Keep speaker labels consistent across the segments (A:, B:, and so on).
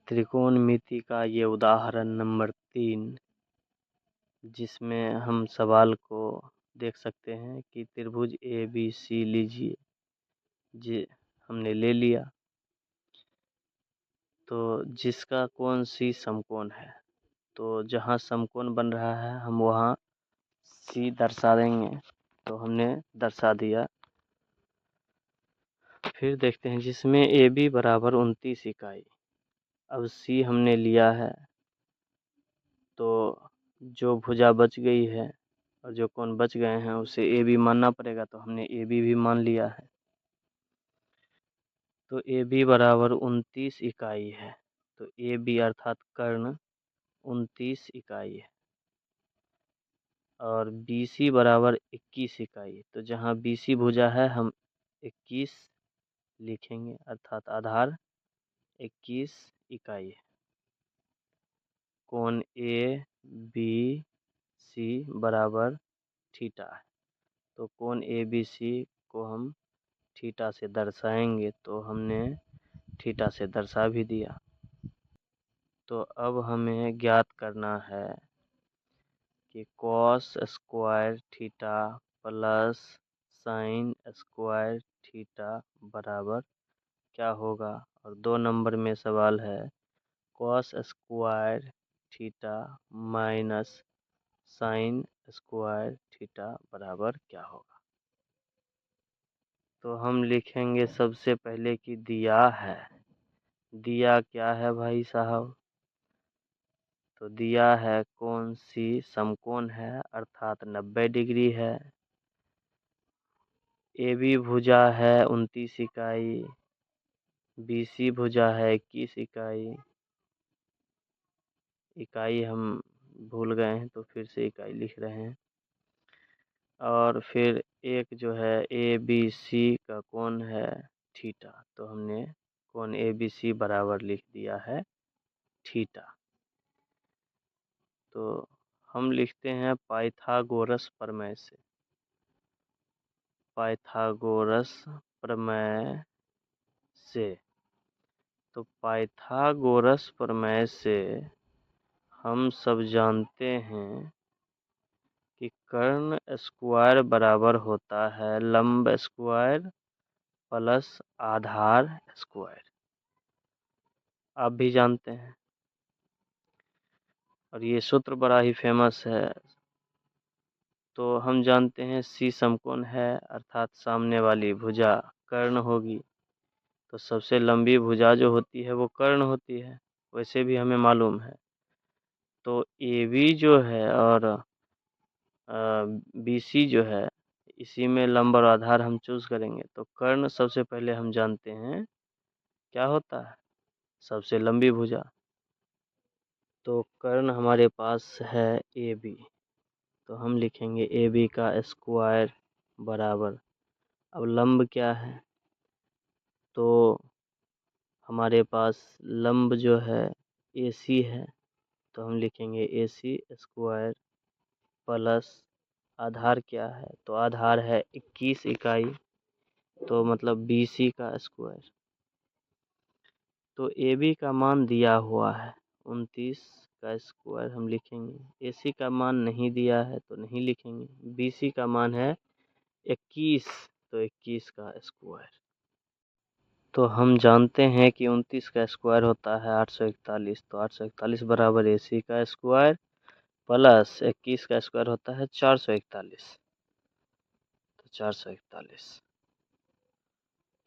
A: त्रिकोणमिति का ये उदाहरण नंबर 3, जिसमें हम सवाल को देख सकते हैं कि त्रिभुज ABC लीजिए, जी हमने ले लिया। तो जिसका कोण C समकोण है, तो जहाँ समकोण बन रहा है हम वहाँ C दर्शा देंगे। तो हमने दर्शा दिया। फिर देखते हैं जिसमें AB बराबर 29 इकाई। अब C हमने लिया है, तो जो भुजा बच गई है और जो कोण बच गए हैं उसे AB मानना पड़ेगा। तो हमने AB भी मान लिया है। तो AB बराबर 29 इकाई है। तो AB अर्थात कर्ण 29 इकाई है। और BC बराबर 21 इकाई। तो जहाँ BC भुजा है हम 21 लिखेंगे, अर्थात आधार 21 इकाई है। कोण ABC बराबर थीटा है। तो कोण ABC को हम थीटा से दर्शाएंगे। तो हमने थीटा से दर्शा भी दिया। तो अब हमें ज्ञात करना है कि cos square theta plus sine square theta बराबर क्या होगा। और 2 नंबर में सवाल है cos square theta minus sine square theta बराबर क्या होगा। तो हम लिखेंगे सबसे पहले कि दिया है। दिया क्या है भाई साहब। तो दिया है कोण C समकोण है, अर्थात 90 डिग्री है। AB भुजा है 29 इकाई। BC भुजा है 21 इकाई। इकाई हम भूल गए हैं तो फिर से इकाई लिख रहे हैं। और फिर एक जो है ABC का कोण है थीटा। तो हमने कोण ABC बराबर लिख दिया है थीटा। तो हम लिखते हैं पाइथागोरस प्रमेय से। पाइथागोरस प्रमेय से। तो पाइथागोरस प्रमेय से हम सब जानते हैं कि कर्ण स्क्वायर बराबर होता है लंब स्क्वायर प्लस आधार स्क्वायर। आप भी जानते हैं और ये सूत्र बड़ा ही फेमस है। तो हम जानते हैं C समकोण है, अर्थात सामने वाली भुजा कर्ण होगी। तो सबसे लंबी भुजा जो होती है वो कर्ण होती है, वैसे भी हमें मालूम है। तो AB जो है और BC जो है, इसी में लंब और आधार हम चूज करेंगे। तो कर्ण सबसे पहले हम जानते हैं क्या होता है, सबसे लंबी भुजा। तो कर्ण हमारे पास है AB। तो हम लिखेंगे AB का स्क्वायर बराबर, अब लंब क्या है, तो हमारे पास लंब जो है AC है। तो हम लिखेंगे AC स्क्वायर प्लस आधार क्या है, तो आधार है 21 इकाई। तो मतलब BC का स्क्वायर। तो AB का मान दिया हुआ है 29 का स्क्वायर हम लिखेंगे। AC का मान नहीं दिया है तो नहीं लिखेंगे। BC का मान है 21, तो 21 का स्क्वायर। तो हम जानते हैं कि 29 का स्क्वायर होता है 841। तो 841 बराबर AC का स्क्वायर प्लस 21 का स्क्वायर होता है 441। तो 441।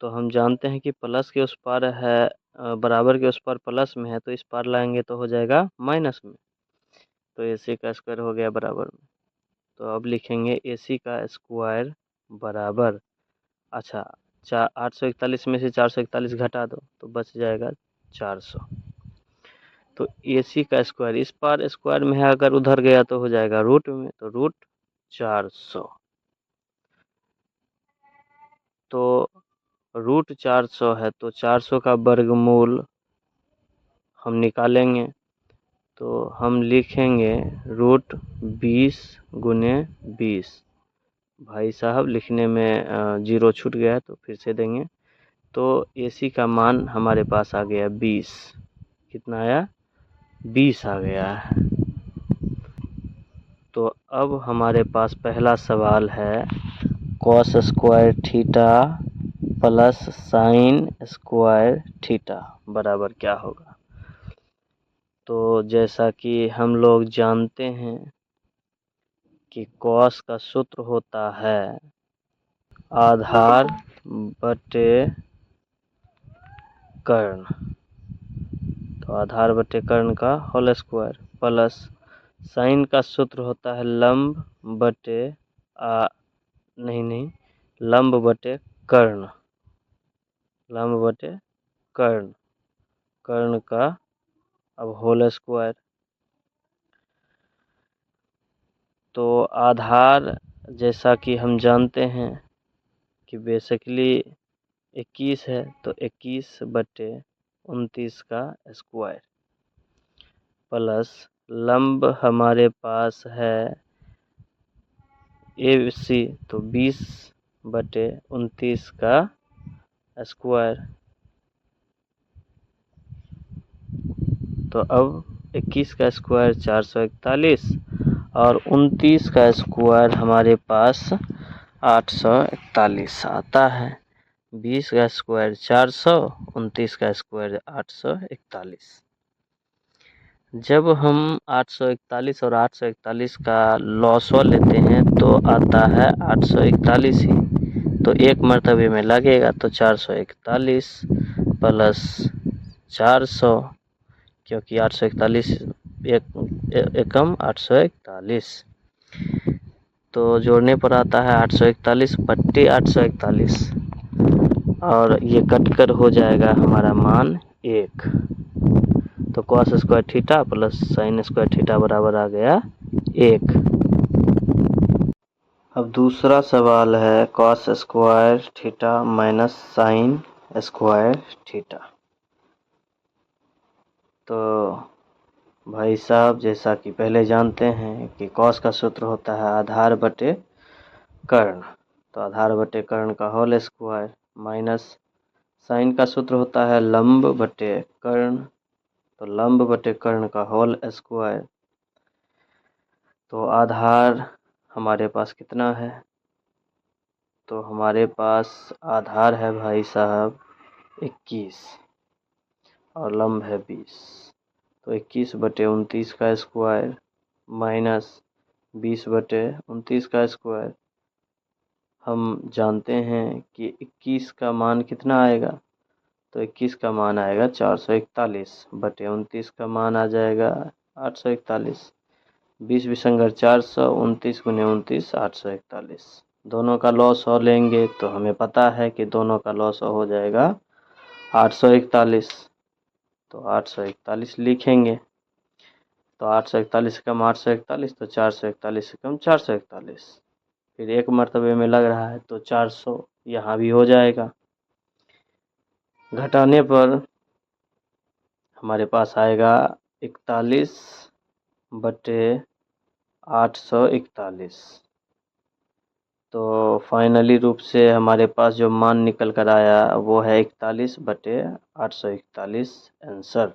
A: तो हम जानते हैं कि प्लस के उस पार है, बराबर के उस पार प्लस में है, तो इस पार लाएंगे तो हो जाएगा माइनस में। तो AC का स्क्वायर हो गया बराबर में। तो अब लिखेंगे AC का स्क्वायर बराबर, अच्छा 841 में से 441 घटा दो तो बच जाएगा 400। तो AC का स्क्वायर इस पार स्क्वायर में है, अगर उधर गया तो हो जाएगा रूट में, तो रूट 400। तो रूट 400 है, तो 400 का वर्गमूल हम निकालेंगे। तो हम लिखेंगे रूट 20 गुने 20। भाई साहब लिखने में जीरो छूट गया है तो फिर से देंगे। तो AC का मान हमारे पास आ गया 20। कितना आया, 20 आ गया है। तो अब हमारे पास पहला सवाल है cos square theta plus sine square theta बराबर क्या होगा। तो जैसा कि हम लोग जानते हैं कि कॉस का सूत्र होता है आधार बटे कर्ण, तो आधार बटे कर्ण का होल स्क्वायर, प्लस साइन का सूत्र होता है लंब बटे लंब बटे कर्ण, लंब बटे कर्ण, कर्ण का अब होल स्क्वायर। तो आधार जैसा कि हम जानते हैं कि बेसिकली 21 है, तो 21 बटे 29 का स्क्वायर, प्लस लंब हमारे पास है AC, तो 20 बटे 29 का स्क्वायर। तो अब 21 का स्क्वायर 441 और 29 का स्क्वायर हमारे पास 841 आता है। 20 का स्क्वायर 400, 29 का स्क्वायर 841। जब हम 841 और 841 का लॉसो लेते हैं तो आता है 841 ही, तो एक मर्तबे में लगेगा, तो 441 प्लस 400, क्योंकि 841 एकम 841, तो जोड़ने पर आता है 841 बट्टे 841 और ये कटकर हो जाएगा हमारा मान 1। तो cos square theta plus sine square theta बराबर आ गया 1। अब दूसरा सवाल है cos square theta minus sine square theta. तो भाई साहब जैसा कि पहले जानते हैं कि कॉस का सूत्र होता है आधार बटे कर्ण, तो आधार बटे कर्ण का होल स्क्वायर, माइनस साइन का सूत्र होता है लंब बटे कर्ण, तो लंब बटे कर्ण का होल स्क्वायर। तो आधार हमारे पास कितना है, तो हमारे पास आधार है भाई साहब 21 और लंब है 20, तो 21 बटे 29 का स्क्वायर माइनस 20 बटे 29 का स्क्वायर। हम जानते हैं कि 21 का मान कितना आएगा, तो 21 का मान आएगा 441 बटे 29 का मान आ जाएगा 841। 20 विसंगर 400, 29 गुने 29 841। दोनों का लॉस हो लेंगे तो हमें पता है कि दोनों का लॉस हो जाएगा 841, तो 841 लिखेंगे। तो 841 से कम 841, तो 441 से कम 441, फिर एक मर्तबे में लग रहा है तो 400 यहाँ भी हो जाएगा। घटाने पर हमारे पास आएगा 41 बटे 841। तो फाइनली रूप से हमारे पास जो मान निकल कर आया वो है 41 बटे 841 आंसर।